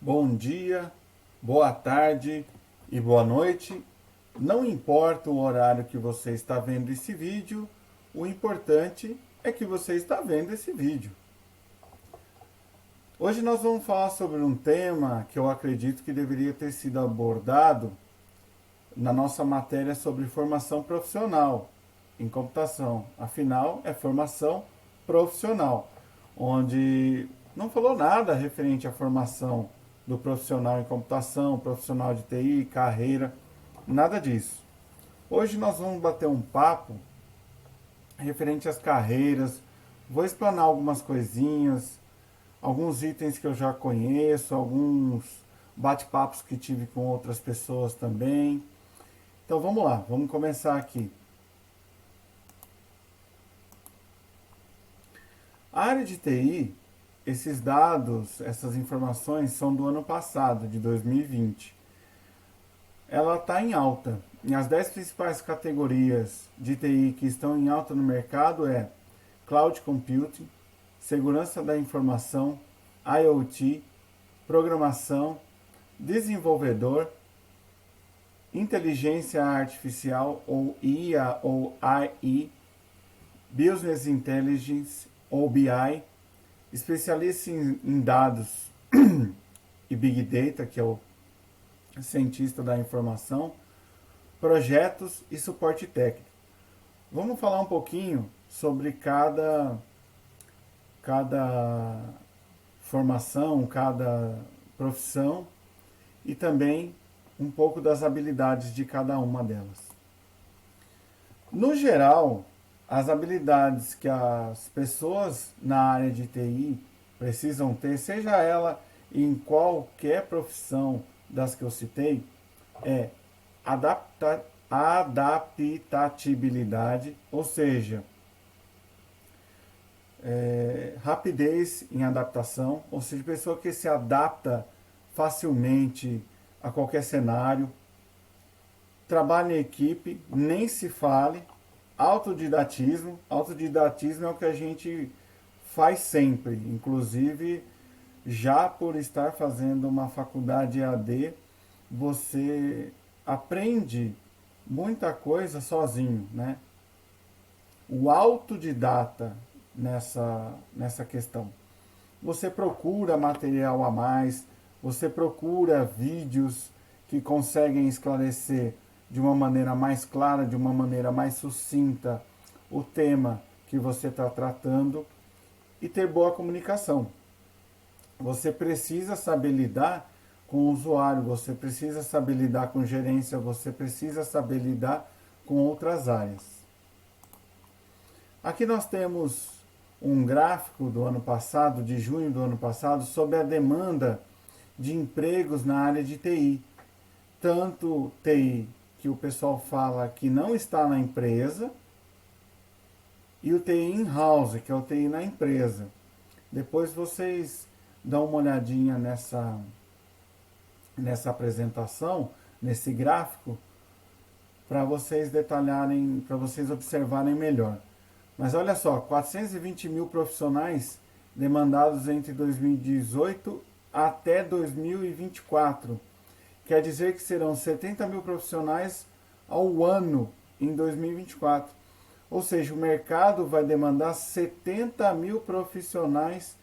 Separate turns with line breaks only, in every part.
Bom dia, boa tarde e boa noite. Não importa o horário que você está vendo esse vídeo, o importante é que você está vendo esse vídeo. Hoje nós vamos falar sobre um tema que eu acredito que deveria ter sido abordado na nossa matéria sobre formação profissional em computação. Afinal, é formação profissional, onde não falou nada referente à formação do profissional em computação, profissional de TI, carreira, nada disso. Hoje nós vamos bater um papo referente às carreiras, vou explanar algumas coisinhas, alguns itens que eu já conheço, alguns bate-papos que tive com outras pessoas também. Então vamos lá, vamos começar aqui. A área de TI, esses dados, essas informações são do ano passado, de 2020. Ela está em alta. E as 10 principais categorias de TI que estão em alta no mercado é Cloud Computing, Segurança da Informação, IoT, Programação, Desenvolvedor, Inteligência Artificial ou IA ou AI, Business Intelligence ou BI, especialista em dados e Big Data, que é o cientista da informação, projetos e suporte técnico. Vamos falar um pouquinho sobre cada formação, cada profissão e também um pouco das habilidades de cada uma delas. No geral, as habilidades que as pessoas na área de TI precisam ter, seja ela em qualquer profissão das que eu citei, é adaptabilidade, ou seja, rapidez em adaptação, ou seja, pessoa que se adapta facilmente a qualquer cenário, trabalho em equipe, nem se fale, autodidatismo é o que a gente faz sempre, inclusive já por estar fazendo uma faculdade EAD, você aprende muita coisa sozinho, né? O autodidata nessa questão. Você procura material a mais, você procura vídeos que conseguem esclarecer de uma maneira mais clara, de uma maneira mais sucinta o tema que você está tratando e ter boa comunicação. Você precisa saber lidar com o usuário, você precisa saber lidar com gerência, você precisa saber lidar com outras áreas. Aqui nós temos um gráfico do ano passado, de junho do ano passado, sobre a demanda de empregos na área de TI. Tanto TI que o pessoal fala que não está na empresa, e o TI in-house, que é o TI na empresa. Depois vocês dão uma olhadinha nessa apresentação, nesse gráfico, para vocês detalharem, para vocês observarem melhor. Mas olha só, 420 mil profissionais demandados entre 2018 até 2024. Quer dizer que serão 70 mil profissionais ao ano em 2024. Ou seja, o mercado vai demandar 70 mil profissionais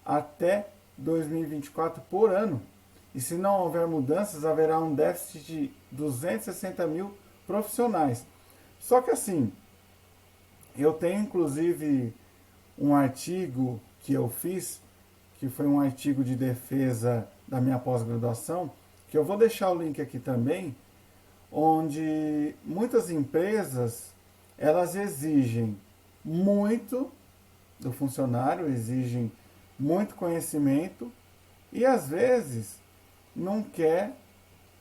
até 2024 por ano. E se não houver mudanças, haverá um déficit de 260 mil profissionais. Só que assim, eu tenho inclusive um artigo que eu fiz, que foi um artigo de defesa da minha pós-graduação, que eu vou deixar o link aqui também, onde muitas empresas elas exigem muito do funcionário, exigem muito conhecimento e às vezes não quer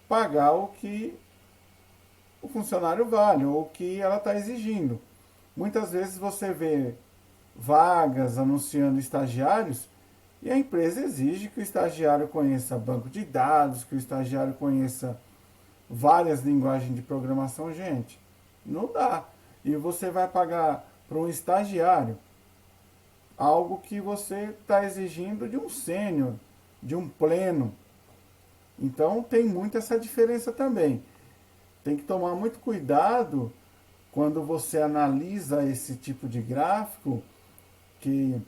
pagar o que o funcionário vale ou o que ela está exigindo. Muitas vezes você vê vagas anunciando estagiários e a empresa exige que o estagiário conheça banco de dados, que o estagiário conheça várias linguagens de programação. Gente, não dá. E você vai pagar para um estagiário algo que você está exigindo de um sênior, de um pleno. Então tem muito essa diferença também. Tem que tomar muito cuidado quando você analisa esse tipo de gráfico, que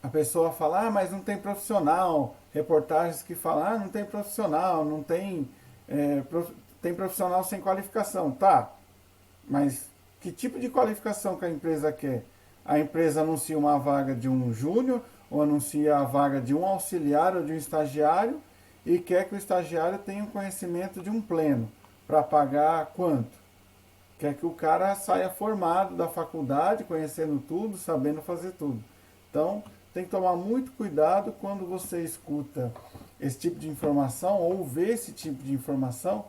a pessoa fala, ah, mas não tem profissional. Reportagens que falam, ah, não tem profissional, não tem, tem profissional sem qualificação. Tá, mas que tipo de qualificação que a empresa quer? A empresa anuncia uma vaga de um júnior, ou anuncia a vaga de um auxiliar ou de um estagiário, e quer que o estagiário tenha o conhecimento de um pleno, para pagar quanto? Quer que o cara saia formado da faculdade, conhecendo tudo, sabendo fazer tudo. Então, tem que tomar muito cuidado quando você escuta esse tipo de informação ou vê esse tipo de informação,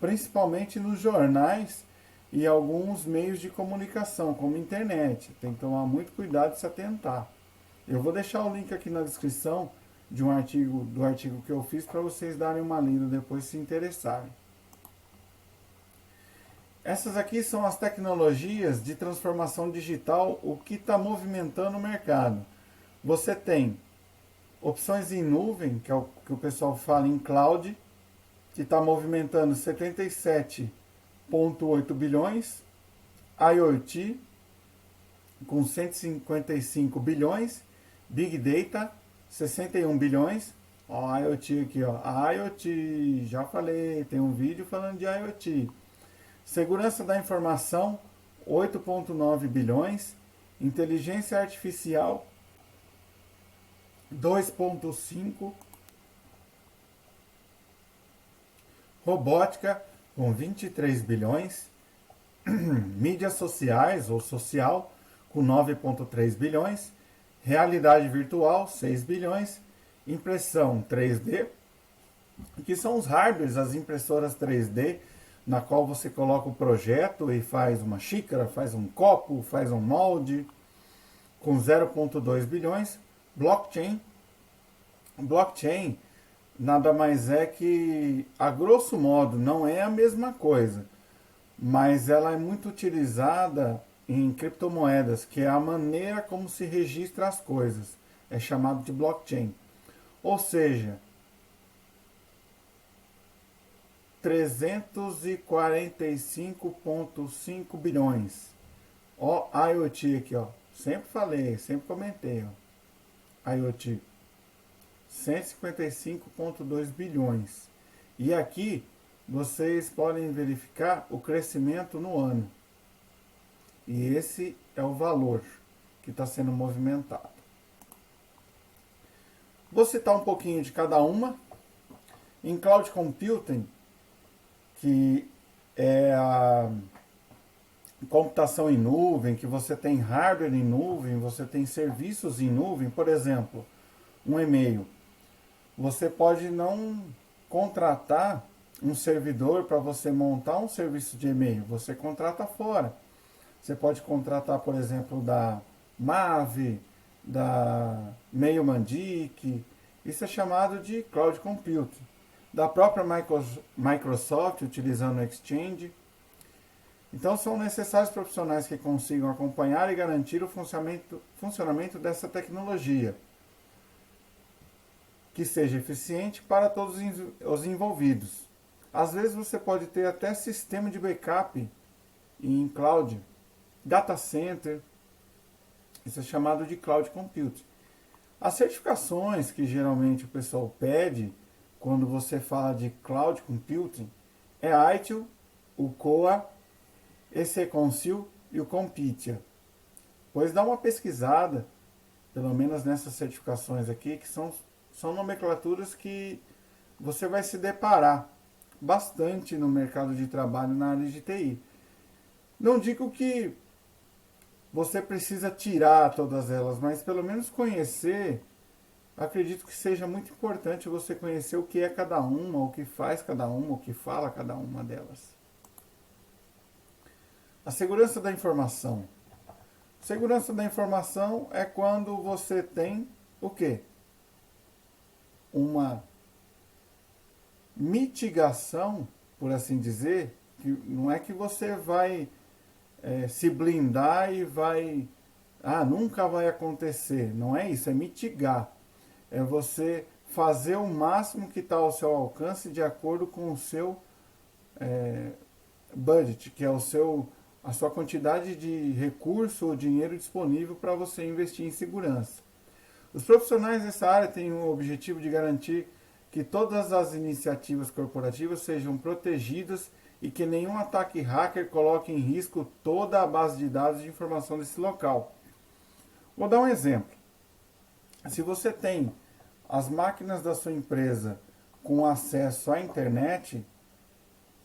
principalmente nos jornais e alguns meios de comunicação, como internet. Tem que tomar muito cuidado e se atentar. Eu vou deixar o link aqui na descrição de do artigo que eu fiz para vocês darem uma lida depois se interessarem. Essas aqui são as tecnologias de transformação digital, o que está movimentando o mercado. Você tem opções em nuvem, que é o que o pessoal fala em cloud, que está movimentando 77,8 bilhões, IoT com 155 bilhões, Big Data 61 bilhões, ó, a IoT aqui, ó, a IoT, já falei, tem um vídeo falando de IoT. Segurança da informação, 8,9 bilhões. Inteligência artificial, 2,5. Robótica, com 23 bilhões. Mídias sociais, ou social, com 9,3 bilhões. Realidade virtual, 6 bilhões. Impressão 3D, que são os hardwares, as impressoras 3D, na qual você coloca o projeto e faz uma xícara, faz um copo, faz um molde, com 0,2 bilhões. Blockchain. Blockchain nada mais é que, a grosso modo, não é a mesma coisa, mas ela é muito utilizada em criptomoedas, que é a maneira como se registra as coisas. É chamado de blockchain. Ou seja, 345,5 bilhões. Ó, IoT aqui, ó. Sempre falei, sempre comentei, ó. IoT. 155,2 bilhões. E aqui vocês podem verificar o crescimento no ano. E esse é o valor que está sendo movimentado. Vou citar um pouquinho de cada uma. Em Cloud Computing, que é a computação em nuvem, que você tem hardware em nuvem, você tem serviços em nuvem, por exemplo, um e-mail. Você pode não contratar um servidor para você montar um serviço de e-mail, você contrata fora. Você pode contratar, por exemplo, da Mave, da Mailmandic, isso é chamado de Cloud Computing. Da própria Microsoft, utilizando o Exchange. Então, são necessários profissionais que consigam acompanhar e garantir o funcionamento dessa tecnologia, que seja eficiente para todos os envolvidos. Às vezes, você pode ter até sistema de backup em cloud, data center, isso é chamado de Cloud Computing. As certificações que geralmente o pessoal pede quando você fala de Cloud Computing é ITIL, o COA, EC-Consil e o COMPTIA. Pois dá uma pesquisada, pelo menos nessas certificações aqui, que são nomenclaturas que você vai se deparar bastante no mercado de trabalho na área de TI. Não digo que você precisa tirar todas elas, mas pelo menos conhecer. Acredito que seja muito importante você conhecer o que é cada uma, o que faz cada uma, o que fala cada uma delas. A segurança da informação. Segurança da informação é quando você tem o quê? Uma mitigação, por assim dizer, que não é que você vai se blindar e nunca vai acontecer. Não é isso, é mitigar. É você fazer o máximo que está ao seu alcance de acordo com o seu budget, que é a sua quantidade de recurso ou dinheiro disponível para você investir em segurança. Os profissionais dessa área têm o objetivo de garantir que todas as iniciativas corporativas sejam protegidas e que nenhum ataque hacker coloque em risco toda a base de dados de informação desse local. Vou dar um exemplo. Se você tem as máquinas da sua empresa com acesso à internet,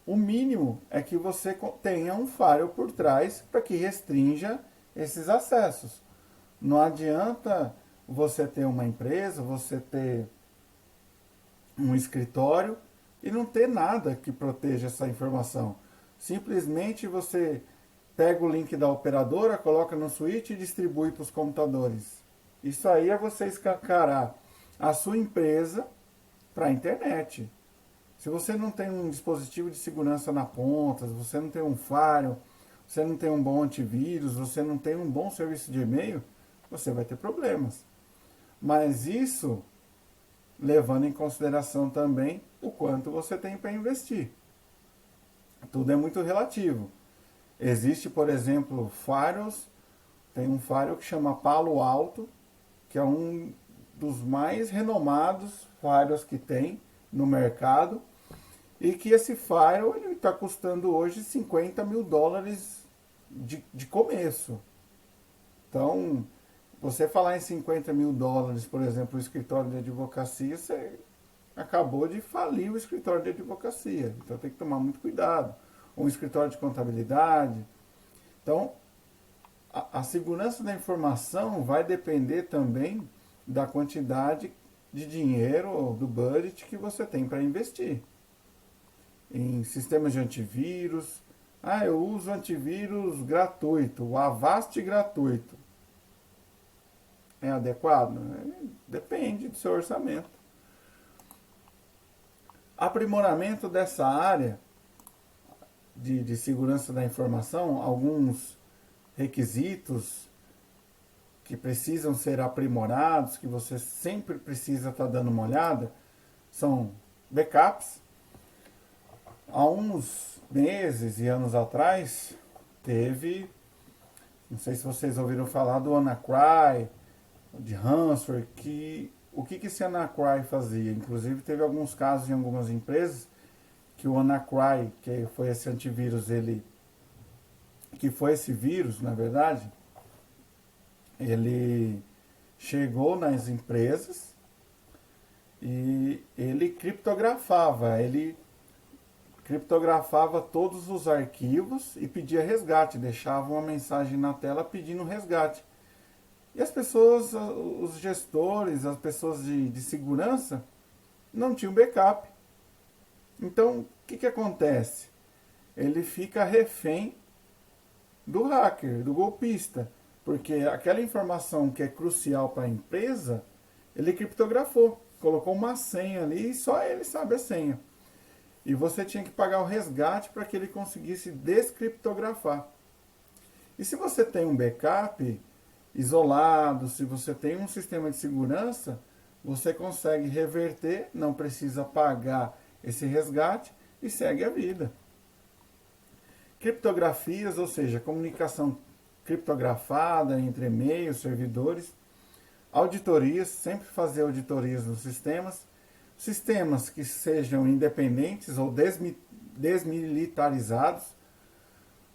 o mínimo é que você tenha um firewall por trás para que restrinja esses acessos. Não adianta você ter uma empresa, você ter um escritório e não ter nada que proteja essa informação. Simplesmente você pega o link da operadora, coloca no switch e distribui para os computadores. Isso aí é você escancarar a sua empresa para a internet. Se você não tem um dispositivo de segurança na ponta, se você não tem um firewall, você não tem um bom antivírus, você não tem um bom serviço de e-mail, você vai ter problemas. Mas isso levando em consideração também o quanto você tem para investir. Tudo é muito relativo. Existe, por exemplo, firewalls. Tem um firewall que chama Palo Alto, que é um dos mais renomados firewalls que tem no mercado, e que esse firewall está custando hoje $50.000 de começo. Então, você falar em $50.000, por exemplo, o escritório de advocacia, você acabou de falir o escritório de advocacia. Então tem que tomar muito cuidado. Um escritório de contabilidade. Então, a segurança da informação vai depender também da quantidade de dinheiro ou do budget que você tem para investir. Em sistemas de antivírus. Eu uso antivírus gratuito, o Avast gratuito. É adequado? Depende do seu orçamento. Aprimoramento dessa área de segurança da informação, alguns requisitos que precisam ser aprimorados, que você sempre precisa estar dando uma olhada, são backups. Há uns meses e anos atrás, não sei se vocês ouviram falar do WannaCry, de ransomware, o que esse WannaCry fazia? Inclusive teve alguns casos em algumas empresas que o WannaCry, que foi esse antivírus, que foi esse vírus, na verdade, ele chegou nas empresas e ele criptografava todos os arquivos e pedia resgate, deixava uma mensagem na tela pedindo resgate. E as pessoas, os gestores, as pessoas de segurança, não tinham backup. Então, o que acontece? Ele fica refém do hacker, do golpista. Porque aquela informação que é crucial para a empresa, ele criptografou. Colocou uma senha ali e só ele sabe a senha. E você tinha que pagar o resgate para que ele conseguisse descriptografar. E se você tem um backup isolado, se você tem um sistema de segurança, você consegue reverter, não precisa pagar esse resgate e segue a vida. Criptografias, ou seja, comunicação criptografada entre e-mails, servidores. Auditorias, sempre fazer auditorias nos sistemas. Sistemas que sejam independentes ou desmilitarizados.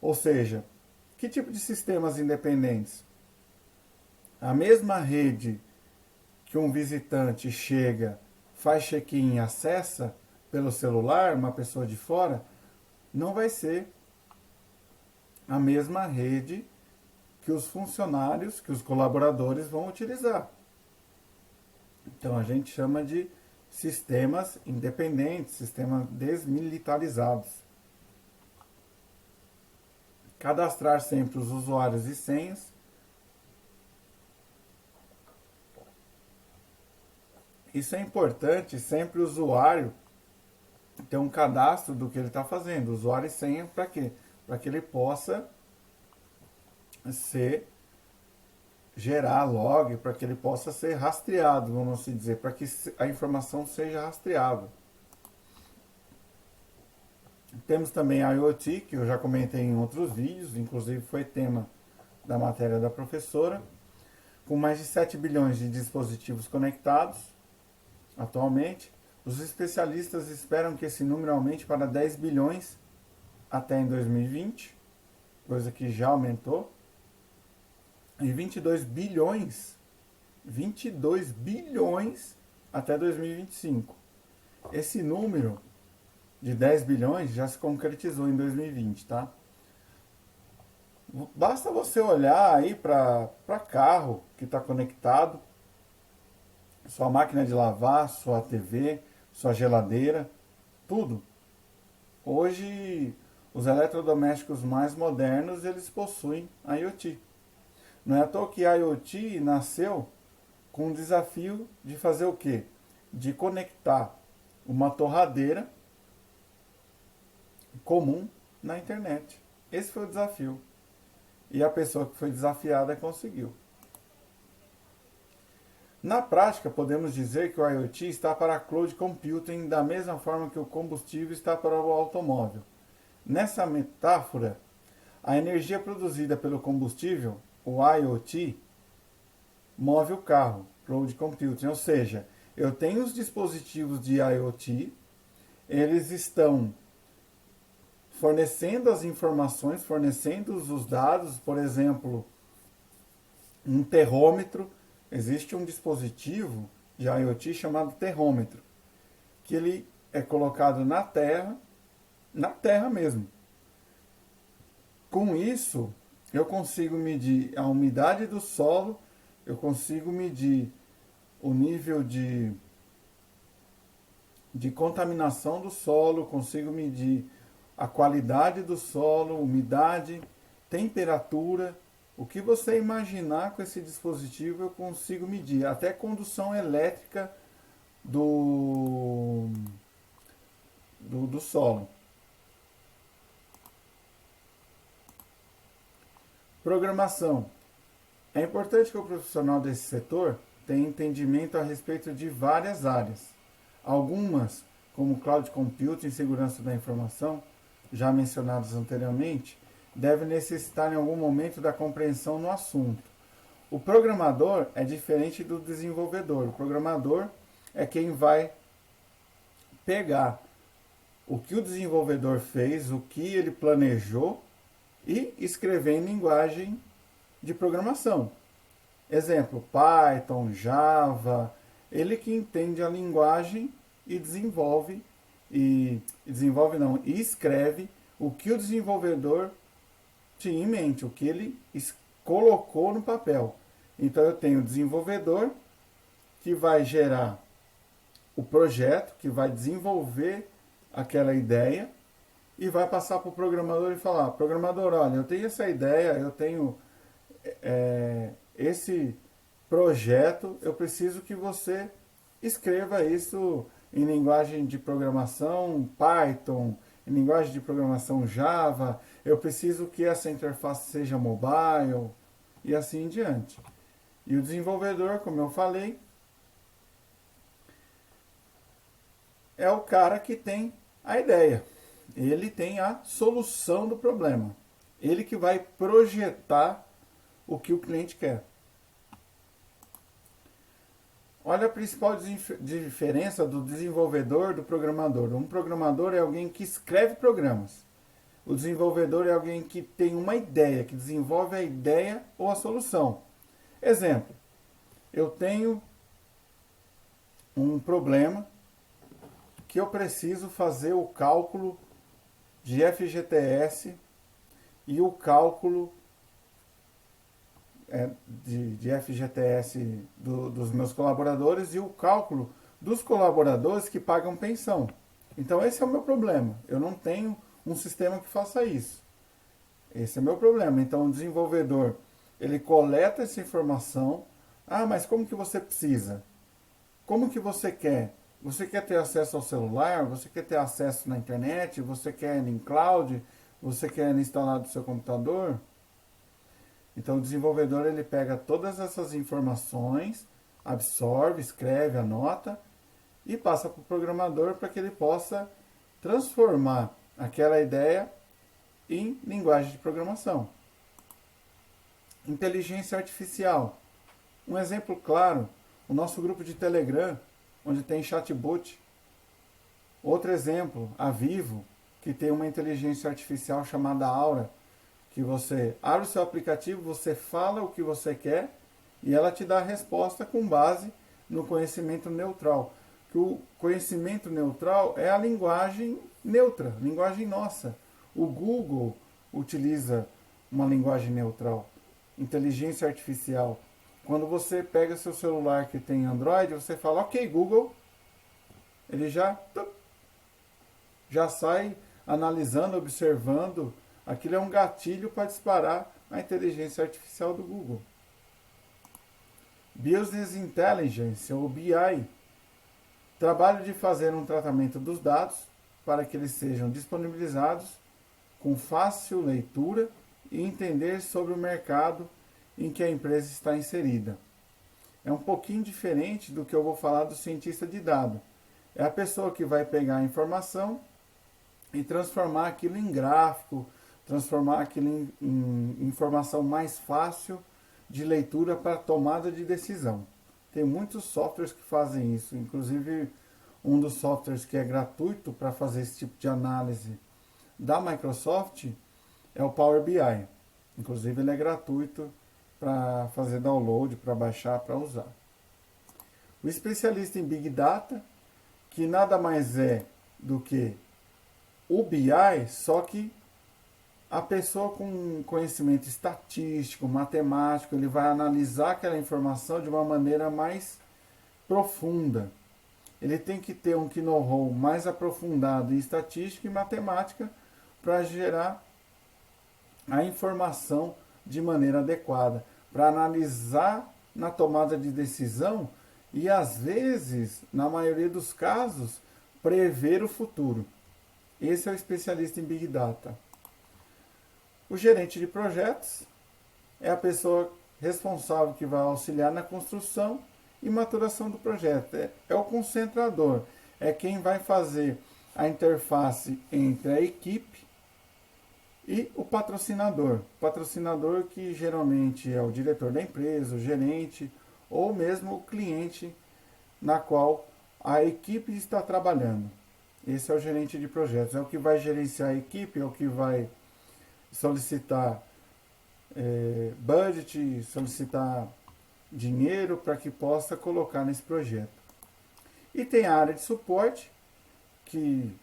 Ou seja, que tipo de sistemas independentes? A mesma rede que um visitante chega, faz check-in e acessa pelo celular, uma pessoa de fora, não vai ser a mesma rede que os funcionários, que os colaboradores vão utilizar. Então a gente chama de sistemas independentes, sistemas desmilitarizados. Cadastrar sempre os usuários e senhas. Isso é importante, sempre o usuário ter um cadastro do que ele está fazendo. Usuário e senha para quê? Para que ele possa ser gerar log para que ele possa ser rastreado, vamos assim dizer, para que a informação seja rastreável. Temos também a IoT, que eu já comentei em outros vídeos, inclusive foi tema da matéria da professora, com mais de 7 bilhões de dispositivos conectados atualmente. Os especialistas esperam que esse número aumente para 10 bilhões até em 2020, coisa que já aumentou, e 22 bilhões até 2025. Esse número de 10 bilhões já se concretizou em 2020, tá? Basta você olhar aí para carro que está conectado, sua máquina de lavar, sua TV, sua geladeira, tudo. Hoje, os eletrodomésticos mais modernos, eles possuem IoT. Não é à toa que a IoT nasceu com o desafio de fazer o quê? De conectar uma torradeira comum na internet. Esse foi o desafio. E a pessoa que foi desafiada conseguiu. Na prática, podemos dizer que o IoT está para a cloud computing da mesma forma que o combustível está para o automóvel. Nessa metáfora, a energia produzida pelo combustível, o IoT, move o carro, cloud computing, ou seja, eu tenho os dispositivos de IoT, eles estão fornecendo as informações, fornecendo os dados, por exemplo, um termômetro. Existe um dispositivo de IoT chamado termômetro, que ele é colocado na terra mesmo. Com isso, eu consigo medir a umidade do solo, eu consigo medir o nível de contaminação do solo, consigo medir a qualidade do solo, umidade, temperatura. O que você imaginar com esse dispositivo eu consigo medir. Até condução elétrica do solo. Programação. É importante que o profissional desse setor tenha entendimento a respeito de várias áreas. Algumas, como Cloud Computing e Segurança da Informação, já mencionadas anteriormente, devem necessitar em algum momento da compreensão no assunto. O programador é diferente do desenvolvedor. O programador é quem vai pegar o que o desenvolvedor fez, o que ele planejou e escrever em linguagem de programação. Exemplo, Python, Java, ele que entende a linguagem e escreve o que o desenvolvedor tinha em mente, o que ele colocou no papel. Então eu tenho o desenvolvedor que vai gerar o projeto, que vai desenvolver aquela ideia e vai passar para o programador e falar: programador, olha, eu tenho essa ideia, eu tenho esse projeto, eu preciso que você escreva isso em linguagem de programação Python, em linguagem de programação Java, eu preciso que essa interface seja mobile e assim em diante. E o desenvolvedor, como eu falei, é o cara que tem a ideia. Ele tem a solução do problema. Ele que vai projetar o que o cliente quer. Olha a principal diferença do desenvolvedor do programador. Um programador é alguém que escreve programas. O desenvolvedor é alguém que tem uma ideia, que desenvolve a ideia ou a solução. Exemplo, eu tenho um problema que eu preciso fazer o cálculo de FGTS e o cálculo de FGTS dos meus colaboradores e o cálculo dos colaboradores que pagam pensão. Então esse é o meu problema. Eu não tenho um sistema que faça isso. Esse é o meu problema. Então o desenvolvedor, ele coleta essa informação. Ah, mas como que você precisa? Como que você quer? Você quer ter acesso ao celular? Você quer ter acesso na internet? Você quer em cloud? Você quer instalar no seu computador? Então o desenvolvedor ele pega todas essas informações, absorve, escreve, anota e passa para o programador para que ele possa transformar aquela ideia em linguagem de programação. Inteligência artificial. Um exemplo claro, o nosso grupo de Telegram, onde tem chatbot. Outro exemplo, a Vivo, que tem uma inteligência artificial chamada Aura, que você abre o seu aplicativo, você fala o que você quer e ela te dá a resposta com base no conhecimento neutral. Que o conhecimento neutral é a linguagem neutra, linguagem nossa. O Google utiliza uma linguagem neutral. Inteligência artificial. Quando você pega seu celular que tem Android, você fala, ok, Google, ele já sai analisando, observando. Aquilo é um gatilho para disparar a inteligência artificial do Google. Business Intelligence, ou BI, trabalho de fazer um tratamento dos dados para que eles sejam disponibilizados com fácil leitura e entender sobre o mercado em que a empresa está inserida. É um pouquinho diferente do que eu vou falar do cientista de dados. É a pessoa que vai pegar a informação e transformar aquilo em gráfico, transformar aquilo em informação mais fácil de leitura para tomada de decisão. Tem muitos softwares que fazem isso, inclusive um dos softwares que é gratuito para fazer esse tipo de análise da Microsoft é o Power BI. Inclusive ele é gratuito para fazer download, para baixar, para usar. O especialista em Big Data, que nada mais é do que o BI, só que a pessoa com conhecimento estatístico, matemático, ele vai analisar aquela informação de uma maneira mais profunda. Ele tem que ter um know-how mais aprofundado em estatística e matemática para gerar a informação de maneira adequada, para analisar na tomada de decisão e, às vezes, na maioria dos casos, prever o futuro. Esse é o especialista em Big Data. O gerente de projetos é a pessoa responsável que vai auxiliar na construção e maturação do projeto. É o concentrador, é quem vai fazer a interface entre a equipe e o patrocinador. O patrocinador que geralmente é o diretor da empresa, o gerente ou mesmo o cliente na qual a equipe está trabalhando. Esse é o gerente de projetos, é o que vai gerenciar a equipe, é o que vai solicitar budget, solicitar dinheiro para que possa colocar nesse projeto. E tem a área de suporte, que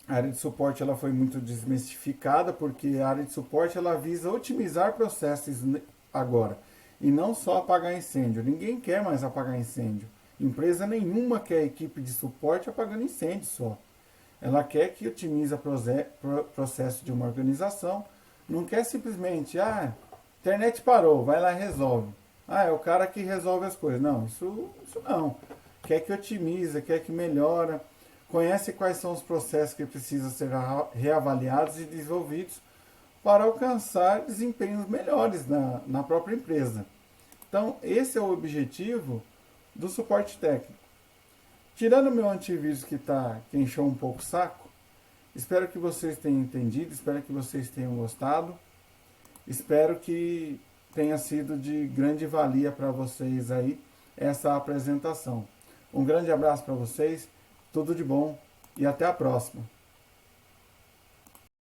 a área de suporte ela foi muito desmistificada, porque a área de suporte ela visa otimizar processos agora, e não só apagar incêndio. Ninguém quer mais apagar incêndio. Empresa nenhuma quer equipe de suporte apagando incêndio só. Ela quer que otimize o processo de uma organização. Não quer simplesmente, internet parou, vai lá e resolve. É o cara que resolve as coisas. Não, isso não. Quer que otimiza, quer que melhora. Conhece quais são os processos que precisam ser reavaliados e desenvolvidos para alcançar desempenhos melhores na própria empresa. Então, esse é o objetivo do suporte técnico. Tirando o meu antivírus que encheu um pouco o saco, espero que vocês tenham entendido, espero que vocês tenham gostado, espero que tenha sido de grande valia para vocês aí essa apresentação. Um grande abraço para vocês, tudo de bom e até a próxima.